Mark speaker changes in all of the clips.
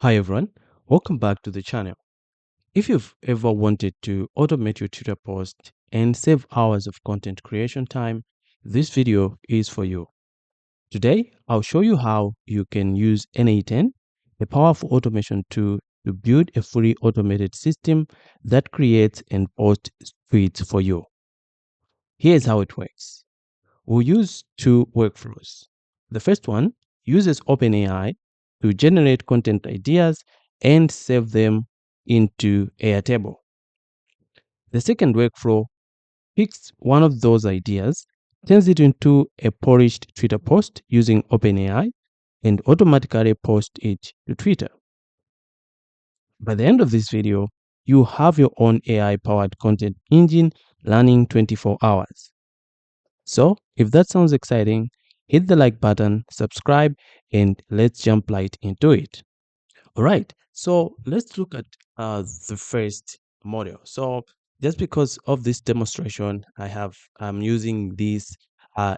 Speaker 1: Hi everyone, welcome back to the channel. If you've ever wanted to automate your Twitter post and save hours of content creation time, this video is for you. Today, I'll show you how you can use n8n, a powerful automation tool, to build a fully automated system that creates and posts tweets for you. Here's how it works. We'll use two workflows. The first one uses OpenAI to generate content ideas and save them into Airtable. The second workflow picks one of those ideas, turns it into a polished Twitter post using OpenAI, and automatically posts it to Twitter. By the end of this video, you have your own AI-powered content engine running 24 hours. So, if that sounds exciting, hit the like button, subscribe, and let's jump right into it. All right, so let's look at the first model. So, just because of this demonstration, I'm using this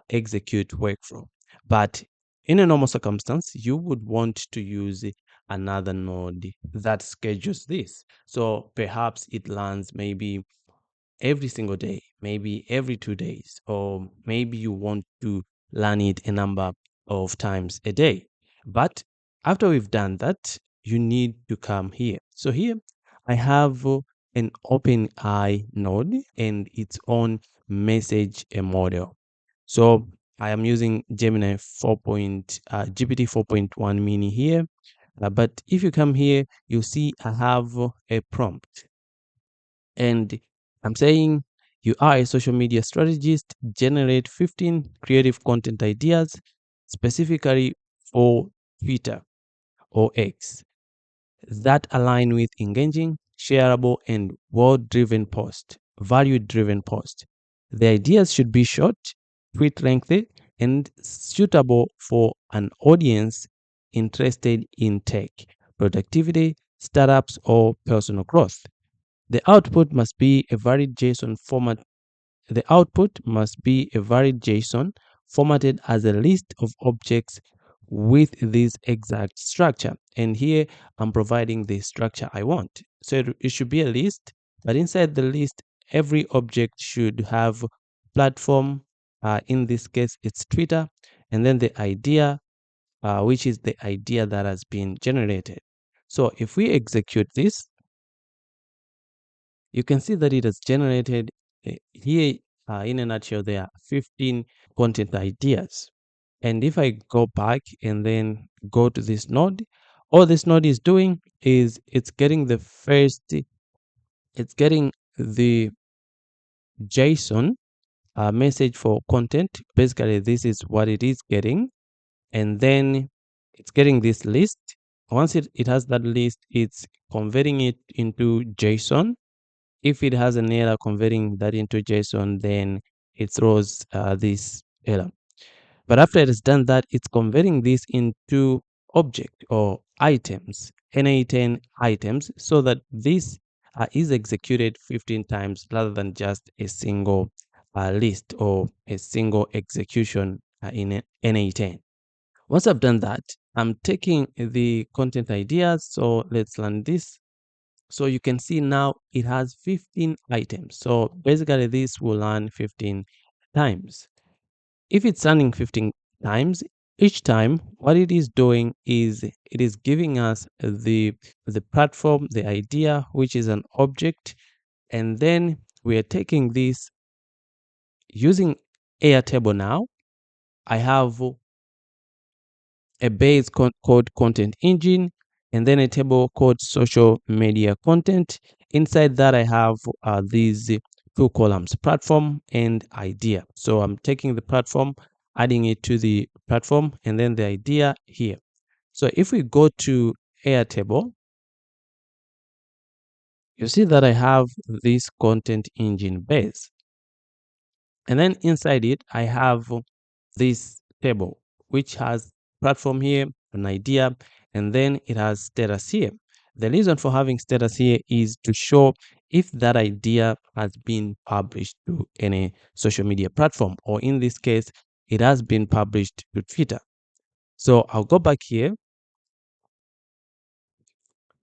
Speaker 1: execute workflow. But in a normal circumstance, you would want to use another node that schedules this. So perhaps it lands maybe every single day, maybe every 2 days, or maybe you want to learn it a number of times a day. But after we've done that, you need to come here. So here I have an OpenAI node and its own message model. So I am using Gemini 4. GPT 4.1 mini here. But if you come here, you see I have a prompt and I'm saying you are a social media strategist, generate 15 creative content ideas specifically for Twitter or X that align with engaging, shareable, and world-driven post, value-driven post. The ideas should be short, tweet lengthy, and suitable for an audience interested in tech, productivity, startups, or personal growth. The output must be a varied JSON format. The output must be a varied JSON formatted as a list of objects with this exact structure. And here I'm providing the structure I want. So it should be a list, but inside the list, every object should have platform. In this case, it's Twitter, and then the idea, which is the idea that has been generated. So if we execute this, you can see that it has generated here in a nutshell there are 15 content ideas. And if I go back and then go to this node, all this node is doing is it's getting the JSON message for content. Basically, this is what it is getting, and then it's getting this list. Once it has that list, it's converting it into JSON. If it has an error converting that into JSON, then it throws this error. But after it has done that, it's converting this into object or items, n8n items, so that this is executed 15 times rather than just a single list or a single execution in n8n. Once I've done that, I'm taking the content ideas. So let's run this. So you can see now it has 15 items. So basically this will run 15 times. If it's running 15 times, each time what it is doing is it is giving us the platform, the idea, which is an object, and then we are taking this using Airtable now. I have a base called content engine, and then a table called social media content. Inside that, I have these two columns, platform and idea. So I'm taking the platform, adding it to the platform, and then the idea here. So if we go to Airtable, you see that I have this content engine base. And then inside it, I have this table, which has platform here, an idea, and then it has status here. The reason for having status here is to show if that idea has been published to any social media platform, or in this case, it has been published to Twitter. So I'll go back here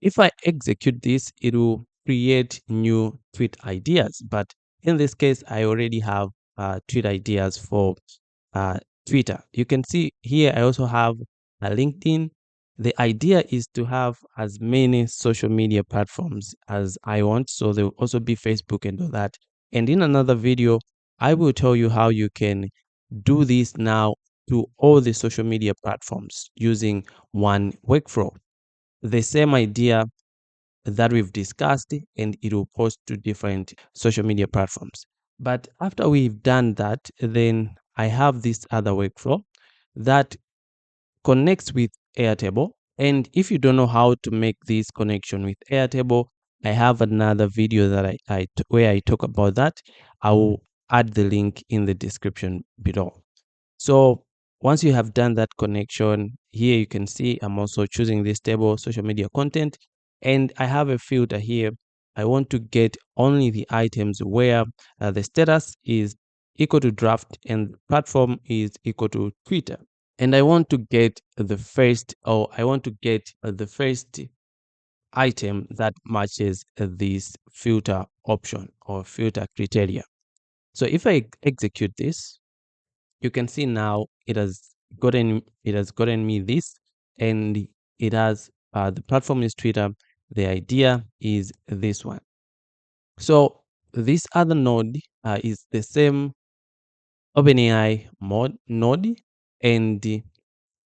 Speaker 1: If I execute this, it will create new tweet ideas. But in this case, I already have tweet ideas for uh, Twitter. You can see here I also have a LinkedIn. The idea is to have as many social media platforms as I want. So there will also be Facebook and all that. And in another video, I will tell you how you can do this now to all the social media platforms using one workflow. The same idea that we've discussed, and it will post to different social media platforms. But after we've done that, then I have this other workflow that connects with Airtable. And if you don't know how to make this connection with Airtable, I have another video that where I talk about that. I will add the link in the description below. So once you have done that connection, here you can see I'm also choosing this table, social media content, and I have a filter here. I want to get only the items where the status is equal to draft and platform is equal to Twitter. And I want to get the first, or I want to get the first item that matches this filter option or filter criteria. So if I execute this, you can see now it has gotten me this, and it has the platform is Twitter. The idea is this one. So this other node is the same OpenAI node and the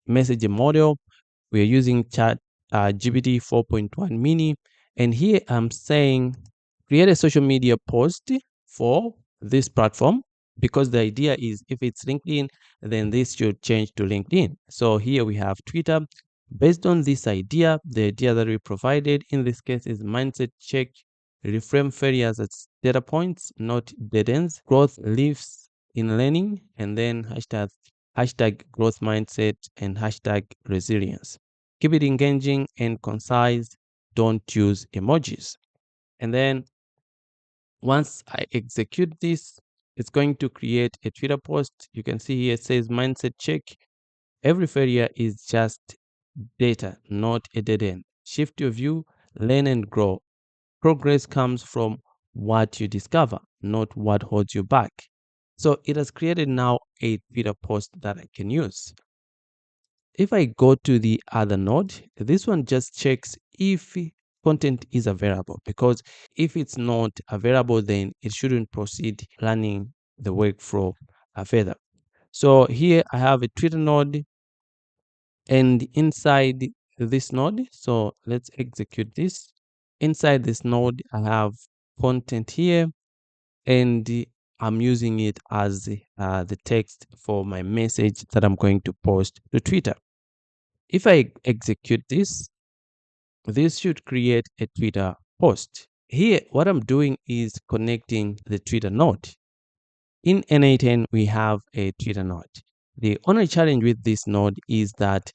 Speaker 1: message model. We're using chat GPT 4.1 mini, and here I'm saying create a social media post for this platform, because the idea is if it's LinkedIn, then this should change to LinkedIn. So here we have Twitter. Based on this idea, the idea that we provided in this case is mindset check, reframe failures as data points, not dead ends, growth lives in learning, and then hashtag growth mindset and hashtag resilience. Keep it engaging and concise. Don't use emojis. And then once I execute this, it's going to create a Twitter post. You can see here it says mindset check. Every failure is just data, not a dead end. Shift your view, learn and grow. Progress comes from what you discover, not what holds you back. So it has created now a Twitter post that I can use. If I go to the other node, this one just checks if content is available, because if it's not available, then it shouldn't proceed running the workflow further. So here I have a Twitter node, and inside this node, so let's execute this. Inside this node, I have content here, and I'm using it as the text for my message that I'm going to post to Twitter. If I execute this, this should create a Twitter post. Here, what I'm doing is connecting the Twitter node. In n8n, we have a Twitter node. The only challenge with this node is that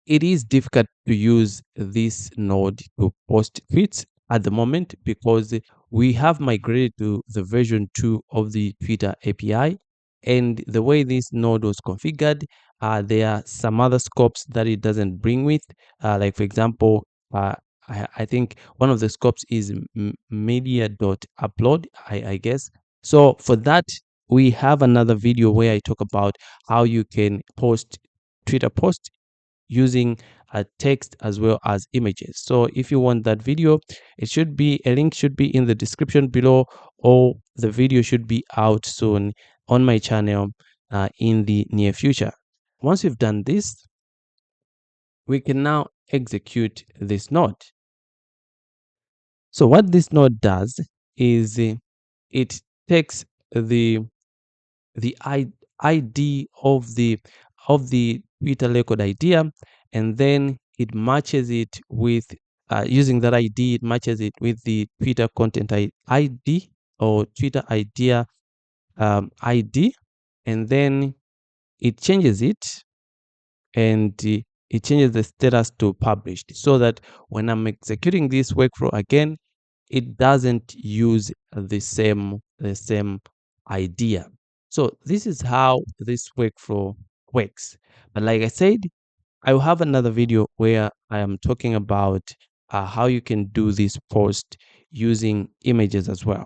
Speaker 1: it is difficult to use this node to post tweets at the moment, because we have migrated to the version 2 of the Twitter API. And the way this node was configured, there are some other scopes that it doesn't bring with. Like, for example, I think one of the scopes is media.upload, I guess. So for that, we have another video where I talk about how you can post Twitter posts using text as well as images. So if you want that video, a link should be in the description below, or the video should be out soon on my channel in the near future. Once we've done this, we can now execute this node. So what this node does is it takes the ID of the Twitter record idea, and then it matches it with using that ID. It matches it with the Twitter content ID or Twitter idea ID, and then it changes it, and it changes the status to published, so that when I'm executing this workflow again, it doesn't use the same idea. So this is how this workflow works. But like I said, I will have another video where I am talking about how you can do this post using images as well.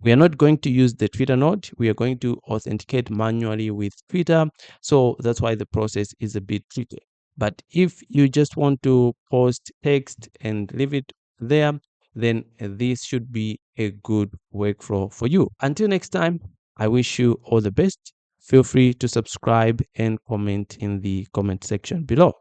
Speaker 1: We are not going to use the Twitter node. We are going to authenticate manually with Twitter. So that's why the process is a bit tricky. But if you just want to post text and leave it there, then this should be a good workflow for you. Until next time, I wish you all the best. Feel free to subscribe and comment in the comment section below.